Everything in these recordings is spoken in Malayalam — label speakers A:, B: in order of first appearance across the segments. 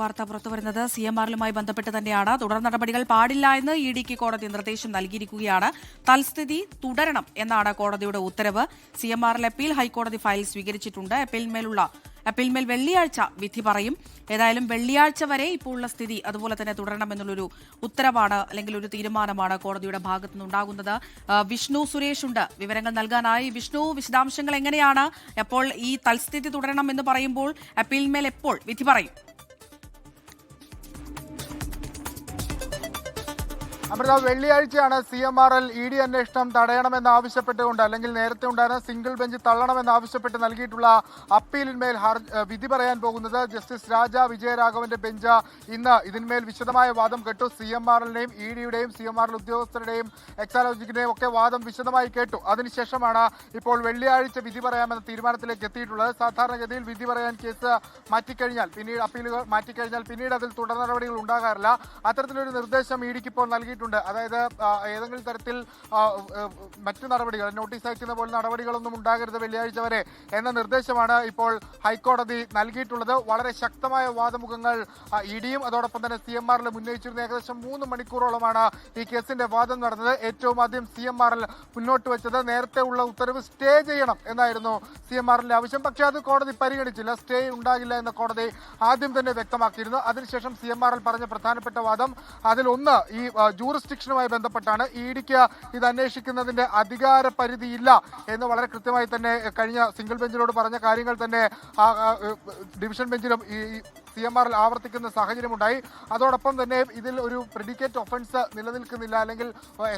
A: വാർത്ത പുറത്തുവരുന്നത് CMRലുമായി ബന്ധപ്പെട്ട് തന്നെയാണ്. തുടർ നടപടികൾ പാടില്ല എന്ന് EDക്ക് കോടതി നിർദ്ദേശം നൽകിയിരിക്കുകയാണ്. തൽസ്ഥിതി തുടരണം എന്നാണ് കോടതിയുടെ ഉത്തരവ്. CMRൽ അപ്പീൽ ഹൈക്കോടതി ഫയൽ സ്വീകരിച്ചിട്ടുണ്ട്. അപ്പീൽമേൽ വെള്ളിയാഴ്ച വിധി പറയും. ഏതായാലും വെള്ളിയാഴ്ച വരെ ഇപ്പോഴുള്ള സ്ഥിതി അതുപോലെ തന്നെ തുടരണമെന്നുള്ളൊരു ഉത്തരവാണ് അല്ലെങ്കിൽ ഒരു തീരുമാനമാണ് കോടതിയുടെ ഭാഗത്തു നിന്നുണ്ടാകുന്നത്. വിഷ്ണു സുരേഷ് ഉണ്ട് വിവരങ്ങൾ നൽകാനായി. വിഷ്ണു, വിശദാംശങ്ങൾ എങ്ങനെയാണ്? അപ്പോൾ ഈ തൽസ്ഥിതി തുടരണം എന്ന് പറയുമ്പോൾ അപ്പീൽമേൽ എപ്പോൾ വിധി പറയും?
B: അമൃത, വെള്ളിയാഴ്ചയാണ് CMRL ED അന്വേഷണം തടയണമെന്ന് ആവശ്യപ്പെട്ടുകൊണ്ട് അല്ലെങ്കിൽ നേരത്തെ ഉണ്ടായിരുന്ന സിംഗിൾ ബെഞ്ച് തള്ളണമെന്ന് ആവശ്യപ്പെട്ട് നൽകിയിട്ടുള്ള അപ്പീലിന്മേൽ വിധി പറയാൻ പോകുന്നത്. ജസ്റ്റിസ് രാജ വിജയരാഘവന്റെ ബെഞ്ച് ഇന്ന് ഇതിന്മേൽ വിശദമായ വാദം കേട്ടു. CMRLന്റെയും EDയുടെയും CMRL ഉദ്യോഗസ്ഥരുടെയും എക്സാലോജിക്കിന്റെയും ഒക്കെ വാദം വിശദമായി കേട്ടു. അതിനുശേഷമാണ് ഇപ്പോൾ വെള്ളിയാഴ്ച വിധി പറയാമെന്ന തീരുമാനത്തിലേക്ക് എത്തിയിട്ടുള്ളത്. സാധാരണഗതിയിൽ വിധി പറയാൻ കേസ് മാറ്റിക്കഴിഞ്ഞാൽ പിന്നീട് അപ്പീലുകൾ മാറ്റിക്കഴിഞ്ഞാൽ പിന്നീട് അതിൽ തുടർ നടപടികൾ ഉണ്ടാകാറില്ല. അത്തരത്തിലൊരു നിർദ്ദേശം EDക്ക് ഇപ്പോൾ നൽകിയിട്ടുണ്ട്. അതായത് ഏതെങ്കിലും തരത്തിൽ മറ്റു നടപടികൾ, നോട്ടീസ് അയക്കുന്ന പോലെ നടപടികളൊന്നും ഉണ്ടാകരുത് വെള്ളിയാഴ്ച വരെ എന്ന നിർദ്ദേശമാണ് ഇപ്പോൾ ഹൈക്കോടതി നൽകിയിട്ടുള്ളത്. വളരെ ശക്തമായ വാദമുഖങ്ങൾ EDയും അതോടൊപ്പം തന്നെ CMRL ഉന്നയിച്ചിരുന്ന ഏകദേശം 3 മണിക്കൂറോളമാണ് ഈ കേസിന്റെ വാദം നടന്നത്. ഏറ്റവും ആദ്യം CMRL മുന്നോട്ട് വെച്ചത് നേരത്തെ ഉള്ള ഉത്തരവ് സ്റ്റേ ചെയ്യണം എന്നായിരുന്നു CMRLന്റെ ആവശ്യം. പക്ഷേ അത് കോടതി പരിഗണിച്ചില്ല. സ്റ്റേ ഉണ്ടാകില്ല എന്ന് കോടതി ആദ്യം തന്നെ വ്യക്തമാക്കിയിരുന്നു. അതിനുശേഷം CMRL പറഞ്ഞ പ്രധാനപ്പെട്ട വാദം അതിലൊന്ന് ഈ ജൂറിസ്ഡിക്ഷനുമായി ബന്ധപ്പെട്ടാണ്. EDക്ക് ഇത് അന്വേഷിക്കുന്നതിന്റെ അധികാര പരിധിയില്ല എന്ന് വളരെ കൃത്യമായി തന്നെ കഴിഞ്ഞ സിംഗിൾ ബെഞ്ചിനോട് പറഞ്ഞ കാര്യങ്ങൾ തന്നെ ഡിവിഷൻ ബെഞ്ചിലും ഈ CMRL ആവർത്തിക്കുന്ന സാഹചര്യമുണ്ടായി. അതോടൊപ്പം തന്നെ ഇതിൽ ഒരു പ്രെഡിക്കേറ്റ് ഒഫൻസ് നിലനിൽക്കുന്നില്ല, അല്ലെങ്കിൽ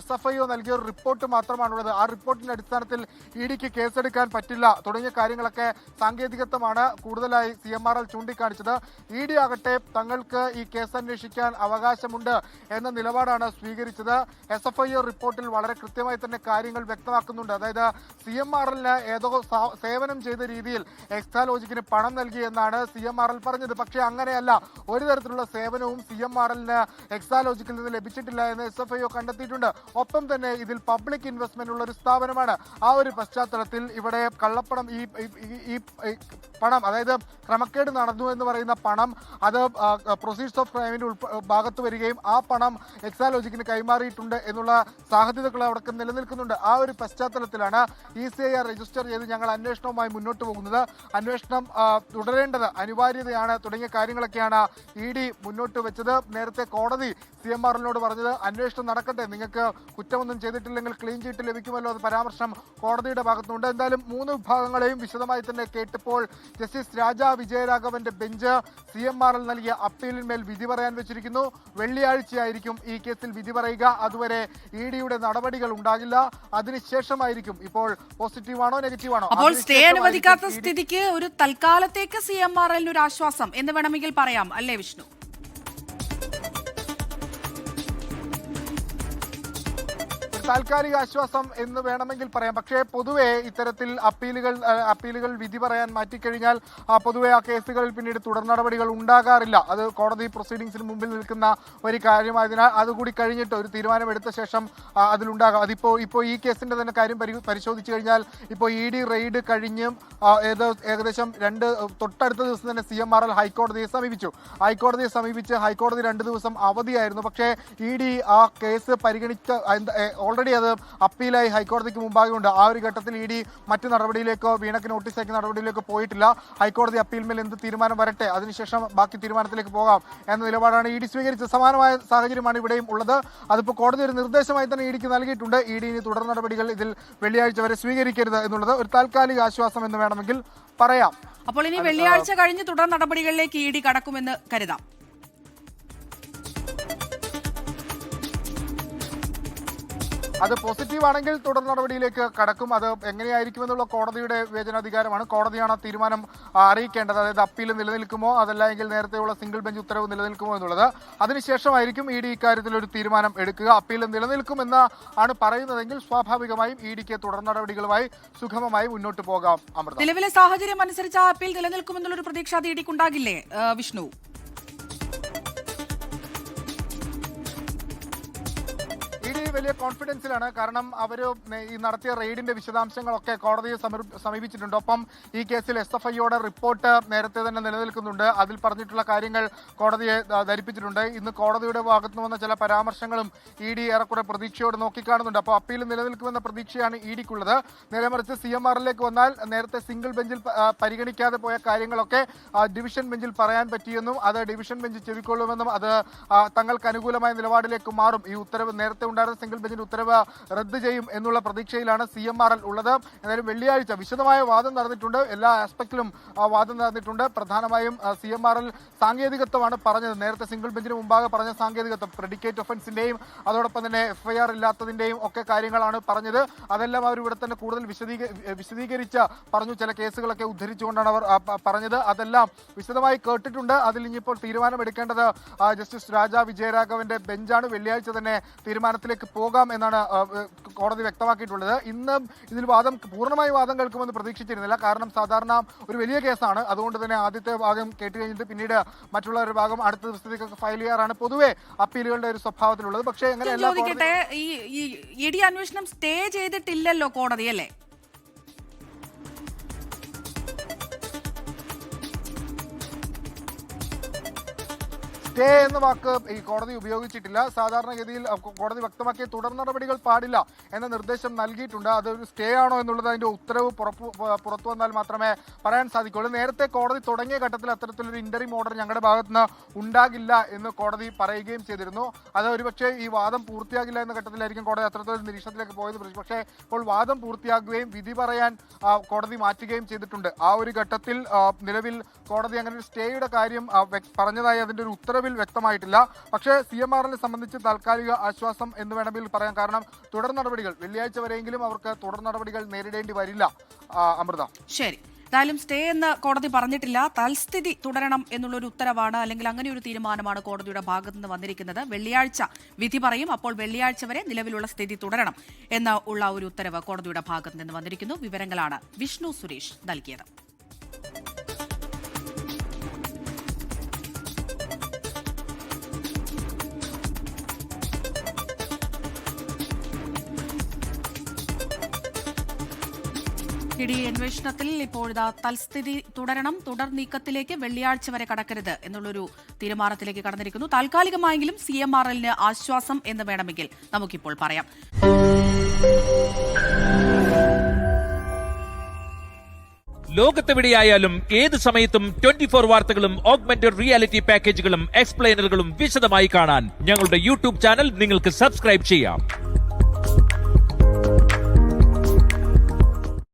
B: SFIO നൽകിയ ഒരു റിപ്പോർട്ട് മാത്രമാണുള്ളത്. ആ റിപ്പോർട്ടിന്റെ അടിസ്ഥാനത്തിൽ EDക്ക് കേസെടുക്കാൻ പറ്റില്ല തുടങ്ങിയ കാര്യങ്ങളൊക്കെ സാങ്കേതികത്വമാണ് കൂടുതലായി CMRL ചൂണ്ടിക്കാണിച്ചത്. ED ആകട്ടെ തങ്ങൾക്ക് ഈ കേസ് അന്വേഷിക്കാൻ അവകാശമുണ്ട് എന്ന നിലപാടാണ് സ്വീകരിച്ചത്. SFIO റിപ്പോർട്ടിൽ വളരെ കൃത്യമായി തന്നെ കാര്യങ്ങൾ വ്യക്തമാക്കുന്നുണ്ട്. അതായത് CMRLന് ഏതോ സേവനം ചെയ്ത രീതിയിൽ എക്സാലോജിക്കിന് പണം നൽകി എന്നാണ് CMRL പറഞ്ഞത്. പക്ഷേ അങ്ങനെയല്ല, ഒരു തരത്തിലുള്ള സേവനവും CMRLന് എക്സാലോജിക്കിൽ നിന്ന് ലഭിച്ചിട്ടില്ല എന്ന് SFIO കണ്ടെത്തിയിട്ടുണ്ട്. ഒപ്പം തന്നെ ഇതിൽ പബ്ലിക് ഇൻവെസ്റ്റ്മെന്റ് ഉള്ള ഒരു സ്ഥാപനമാണ്. ആ ഒരു പശ്ചാത്തലത്തിൽ ഇവിടെ കള്ളപ്പണം, ഈ പണം, അതായത് ക്രമക്കേട് നടന്നു എന്ന് പറയുന്ന പണം, അത് പ്രൊസീഡ്സ് ഓഫ് ക്രൈമിന്റെ ഭാഗത്ത് വരികയും ആ പണം എക്സാലോജിക്കിന് കൈമാറിയിട്ടുണ്ട് എന്നുള്ള സാധ്യതകൾ അവിടെ നിലനിൽക്കുന്നുണ്ട്. ആ ഒരു പശ്ചാത്തലത്തിലാണ് ECIR രജിസ്റ്റർ ചെയ്ത് ഞങ്ങൾ അന്വേഷണവുമായി മുന്നോട്ട് പോകുന്നത്. അന്വേഷണം തുടരേണ്ടത് അനിവാര്യതയാണ് തുടങ്ങിയ കാര്യങ്ങളൊക്കെയാണ് ED മുന്നോട്ട് വെച്ചത്. നേരത്തെ കോടതി CMRLനോട് പറഞ്ഞത് അന്വേഷണം നടക്കട്ടെ, നിങ്ങൾക്ക് കുറ്റമൊന്നും ചെയ്തിട്ടില്ലെങ്കിൽ ക്ലീൻ ചീറ്റ് ലഭിക്കുമല്ലോ, അത് പരാമർശം കോടതിയുടെ ഭാഗത്തുനിന്നുണ്ട്. എന്തായാലും 3 വിഭാഗങ്ങളെയും വിശദമായി തന്നെ കേട്ടപ്പോൾ ജസ്റ്റിസ് രാജ വിജയരാഘവന്റെ ബെഞ്ച് CMRL നൽകിയ അപ്പീലിന്മേൽ വിധി പറയാൻ വെച്ചിരിക്കുന്നു. വെള്ളിയാഴ്ചയായിരിക്കും ഈ കേസിൽ വിധി പറയുക. അതുവരെ EDയുടെ നടപടികൾ ഉണ്ടാകില്ല. അതിനുശേഷമായിരിക്കും ഇപ്പോൾ പോസിറ്റീവാണോ നെഗറ്റീവാണോ.
A: അപ്പോൾ സ്റ്റേ അനുവദിക്കാത്ത സ്ഥിതിക്ക് ഒരു തൽക്കാലത്തേക്ക് CMRLന് ഒരു ആശ്വാസം എന്ന് വേണമെങ്കിൽ പറയാം അല്ലേ വിഷ്ണു?
B: താൽക്കാലിക ആശ്വാസം എന്ന് വേണമെങ്കിൽ പറയാം. പക്ഷേ പൊതുവെ ഇത്തരത്തിൽ അപ്പീലുകൾ വിധി പറയാൻ മാറ്റിക്കഴിഞ്ഞാൽ പൊതുവെ ആ കേസുകളിൽ പിന്നീട് തുടർ നടപടികൾ ഉണ്ടാകാറില്ല. അത് കോടതി പ്രൊസീഡിങ്സിന് മുമ്പിൽ നിൽക്കുന്ന ഒരു കാര്യമായതിനാൽ അതുകൂടി കഴിഞ്ഞിട്ട് ഒരു തീരുമാനമെടുത്ത ശേഷം അതിലുണ്ടാകാം. ഇപ്പോൾ ഈ കേസിന്റെ തന്നെ കാര്യം പരിശോധിച്ചു കഴിഞ്ഞാൽ ഇപ്പോൾ ED റെയ്ഡ് കഴിഞ്ഞും ഏകദേശം തൊട്ടടുത്ത ദിവസം തന്നെ CMRL ഹൈക്കോടതിയെ സമീപിച്ചു. ഹൈക്കോടതി 2 ദിവസം അവധിയായിരുന്നു. പക്ഷേ ED ആ കേസ് ഓൾറെഡി അത് അപ്പീലായി ഹൈക്കോടതിക്ക് മുമ്പാകെ ഉണ്ട്. ആ ഒരു ഘട്ടത്തിൽ ED മറ്റു നടപടിയിലേക്കോ വീണക്ക് നോട്ടീസ് അയക്കുന്ന നടപടിയിലേക്കോ പോയിട്ടില്ല. ഹൈക്കോടതി അപ്പീലിന്മേൽ എന്ത് തീരുമാനം വരട്ടെ, അതിനുശേഷം ബാക്കി തീരുമാനത്തിലേക്ക് പോകാം എന്ന നിലപാടാണ് ED സ്വീകരിച്ചത്. സമാനമായ സാഹചര്യമാണ് ഇവിടെയും ഉള്ളത്. അതിപ്പോൾ കോടതി ഒരു നിർദ്ദേശമായി തന്നെ EDക്ക് നൽകിയിട്ടുണ്ട്. ED ഇനി തുടർ നടപടികൾ ഇതിൽ വെള്ളിയാഴ്ച വരെ സ്വീകരിക്കരുത് എന്നുള്ളത് ഒരു താൽക്കാലിക ആശ്വാസം എന്ന് വേണമെങ്കിൽ പറയാം.
A: അപ്പോൾ ഇനി വെള്ളിയാഴ്ച കഴിഞ്ഞ് തുടർ നടപടികളിലേക്ക് ED കടക്കുമെന്ന് കരുതാം.
B: അത് പോസിറ്റീവ് ആണെങ്കിൽ തുടർ നടപടിയിലേക്ക് കടക്കും. അത് എങ്ങനെയായിരിക്കുമെന്നുള്ള കോടതിയുടെ വിവേചനാധികാരമാണ്. കോടതിയാണ് തീരുമാനം അറിയിക്കേണ്ടത്. അതായത് അപ്പീൽ നിലനിൽക്കുമോ അതല്ല എങ്കിൽ നേരത്തെയുള്ള സിംഗിൾ ബെഞ്ച് ഉത്തരവ് നിലനിൽക്കുമോ എന്നുള്ളത്. അതിനുശേഷമായിരിക്കും ED ഇക്കാര്യത്തിൽ ഒരു തീരുമാനം എടുക്കുക. അപ്പീൽ നിലനിൽക്കുമെന്ന് ആണ് പറയുന്നതെങ്കിൽ സ്വാഭാവികമായും EDക്ക് തുടർ നടപടികളുമായി സുഗമമായി മുന്നോട്ട് പോകാം. അമൃത,
A: നിലവിലെ സാഹചര്യം അനുസരിച്ച് ആ അപ്പീൽ നിലനിൽക്കുമെന്നുള്ളൊരു പ്രതീക്ഷ EDക്ക് ഉണ്ടാകില്ലേ വിഷ്ണു?
B: ED വലിയ കോൺഫിഡൻസിലാണ്. കാരണം അവർ ഈ നടത്തിയ റെയ്ഡിന്റെ വിശദാംശങ്ങളൊക്കെ കോടതിയെ സമീപിച്ചിട്ടുണ്ട്. ഒപ്പം ഈ കേസിൽ SFIയുടെ റിപ്പോർട്ട് നേരത്തെ തന്നെ നിലനിൽക്കുന്നുണ്ട്. അതിൽ പറഞ്ഞിട്ടുള്ള കാര്യങ്ങൾ കോടതിയെ ധരിപ്പിച്ചിട്ടുണ്ട്. ഇന്ന് കോടതിയുടെ ഭാഗത്തു നിന്ന് വന്ന ചില പരാമർശങ്ങളും ED ഏറെക്കുറെ പ്രതീക്ഷയോട് നോക്കിക്കാണുന്നുണ്ട്. അപ്പോൾ അപ്പീൽ നിലനിൽക്കുമെന്ന പ്രതീക്ഷയാണ് EDക്കുള്ളത്. നേരെ മറിച്ച് CMRലേക്ക് വന്നാൽ നേരത്തെ സിംഗിൾ ബെഞ്ചിൽ പരിഗണിക്കാതെ പോയ കാര്യങ്ങളൊക്കെ ഡിവിഷൻ ബെഞ്ചിൽ പറയാൻ പറ്റിയെന്നും അത് ഡിവിഷൻ ബെഞ്ച് ചെവിക്കൊള്ളുമെന്നും അത് തങ്ങൾക്ക് അനുകൂലമായ നിലപാടിലേക്ക് മാറും. ഈ ഉത്തരവ് നേരത്തെ ഉണ്ടായിരുന്ന സിംഗിൾ ബെഞ്ചിന്റെ ഉത്തരവ് റദ്ദ് ചെയ്യും എന്നുള്ള പ്രതീക്ഷയിലാണ് CMRL ഉള്ളത്. എന്തായാലും വെള്ളിയാഴ്ച വിശദമായ വാദം നടന്നിട്ടുണ്ട്. എല്ലാ ആസ്പെക്റ്റിലും വാദം നടന്നിട്ടുണ്ട്. പ്രധാനമായും CMRL സാങ്കേതികത്വമാണ് പറഞ്ഞത്. നേരത്തെ സിംഗിൾ ബെഞ്ചിന് മുമ്പാകെ പറഞ്ഞ സാങ്കേതികത്വം പ്രെഡിക്കേറ്റ് ഒഫൻസിന്റെയും അതോടൊപ്പം തന്നെ FIR ഇല്ലാത്തതിന്റെയും ഒക്കെ കാര്യങ്ങളാണ് പറഞ്ഞത്. അതെല്ലാം അവർ ഇവിടെ തന്നെ കൂടുതൽ വിശദീകരിച്ച് പറഞ്ഞു. ചില കേസുകളൊക്കെ ഉദ്ധരിച്ചുകൊണ്ടാണ് അവർ പറഞ്ഞത്. അതെല്ലാം വിശദമായി കേട്ടിട്ടുണ്ട്. അതിൽ ഇനിയിപ്പോൾ തീരുമാനമെടുക്കേണ്ടത് ജസ്റ്റിസ് രാജ വിജയരാഘവന്റെ ബെഞ്ചാണ്. വെള്ളിയാഴ്ച തന്നെ തീരുമാനത്തിലേക്ക് പോകാം എന്നാണ് കോടതി വ്യക്തമാക്കിയിട്ടുള്ളത്. ഇന്ന് ഇതിൽ പൂർണ്ണമായി വാദം കേൾക്കുമെന്ന് പ്രതീക്ഷിച്ചിരുന്നില്ല. കാരണം സാധാരണ ഒരു വലിയ കേസാണ്. അതുകൊണ്ട് തന്നെ ആദ്യത്തെ ഭാഗം കേട്ട് കഴിഞ്ഞിട്ട് പിന്നീട് മറ്റുള്ള ഒരു ഭാഗം അടുത്ത ദിവസത്തേക്ക് ഫയൽ ചെയ്യാറാണ് പൊതുവെ അപ്പീലുകളുടെ ഒരു സ്വഭാവത്തിലുള്ളത്. പക്ഷേ എങ്ങനെയല്ല
A: ഈ ED അന്വേഷണം സ്റ്റേ ചെയ്തിട്ടില്ലല്ലോ കോടതി, അല്ലേ?
B: സ്റ്റേ എന്ന വാക്ക് ഈ കോടതി ഉപയോഗിച്ചിട്ടില്ല. സാധാരണഗതിയിൽ കോടതി വ്യക്തമാക്കിയ തുടർ നടപടികൾ പാടില്ല എന്ന നിർദ്ദേശം നൽകിയിട്ടുണ്ട്. അതൊരു സ്റ്റേ ആണോ എന്നുള്ളത് അതിന്റെ ഉത്തരവ് പുറത്തു വന്നാൽ മാത്രമേ പറയാൻ സാധിക്കുള്ളൂ. നേരത്തെ കോടതി തുടങ്ങിയ ഘട്ടത്തിൽ അത്തരത്തിലൊരു ഇന്ററിം ഓർഡർ ഞങ്ങളുടെ ഭാഗത്തുനിന്ന് ഉണ്ടാകില്ല എന്ന് കോടതി പറയുകയും ചെയ്തിരുന്നു. അത് ഒരുപക്ഷെ ഈ വാദം പൂർത്തിയാകില്ല എന്ന ഘട്ടത്തിലായിരിക്കും കോടതി അത്തരത്തിലൊരു നിരീക്ഷണത്തിലേക്ക് പോയത്. പക്ഷേ ഇപ്പോൾ വാദം പൂർത്തിയാകുകയും വിധി പറയാൻ കോടതി മാറ്റുകയും ചെയ്തിട്ടുണ്ട്. ആ ഒരു ഘട്ടത്തിൽ നിലവിൽ കോടതി അങ്ങനെ ഒരു സ്റ്റേയുടെ കാര്യം പറഞ്ഞതായി അതിന്റെ ഒരു ഉത്തരവിൽ വ്യക്തമായിട്ടില്ല. പക്ഷേ CMRനെ സംബന്ധിച്ച് താൽക്കാലിക ആശ്വാസം എന്ന് വേണമെങ്കിൽ പറയാം. കാരണം തുടർ നടപടികൾ വെള്ളിയാഴ്ച വരെയെങ്കിലും അവർക്ക് തുടർ നടപടികൾ നേരിടേണ്ടി വരില്ല. അമൃത,
A: ശരി. എന്തായാലും സ്റ്റേ എന്ന് കോടതി പറഞ്ഞിട്ടില്ല. തൽസ്ഥിതി തുടരണം എന്നുള്ളൊരു ഉത്തരവാണ്, അല്ലെങ്കിൽ അങ്ങനെ ഒരു തീരുമാനമാണ് കോടതിയുടെ ഭാഗത്തു നിന്ന് വന്നിരിക്കുന്നത്. വെള്ളിയാഴ്ച വിധി പറയും. അപ്പോൾ വെള്ളിയാഴ്ച വരെ നിലവിലുള്ള സ്ഥിതി തുടരണം എന്ന ഉള്ള ഒരു ഉത്തരവ് കോടതിയുടെ ഭാഗത്തു നിന്ന് വന്നിരിക്കുന്നു. വിവരങ്ങളാണ് വിഷ്ണു സുരേഷ് നൽകിയത്. ED അന്വേഷണത്തിൽ ഇപ്പോഴത്തെ തൽസ്ഥിതി തുടരണം, തുടർ നീക്കത്തിലേക്ക് വെള്ളിയാഴ്ച വരെ കടക്കരുത് എന്നുള്ളൊരു തീരുമാനത്തിലേക്ക് കടന്നിരിക്കുന്നു. താൽക്കാലികമായെങ്കിലും CMRLന് ആശ്വാസം എന്ന് വേണമെങ്കിൽ നമുക്കിപ്പോൾ പറയാം.
C: ലോകത്തെവിടെയായാലും ഏത് സമയത്തും 24 വാർത്തകളും ഓഗ്മെന്റഡ് റിയാലിറ്റി പാക്കേജുകളും എക്സ്പ്ലെയിനറുകളും വിശദമായി കാണാൻ ഞങ്ങളുടെ YouTube ചാനൽ നിങ്ങൾക്ക് സബ്സ്ക്രൈബ് ചെയ്യാം.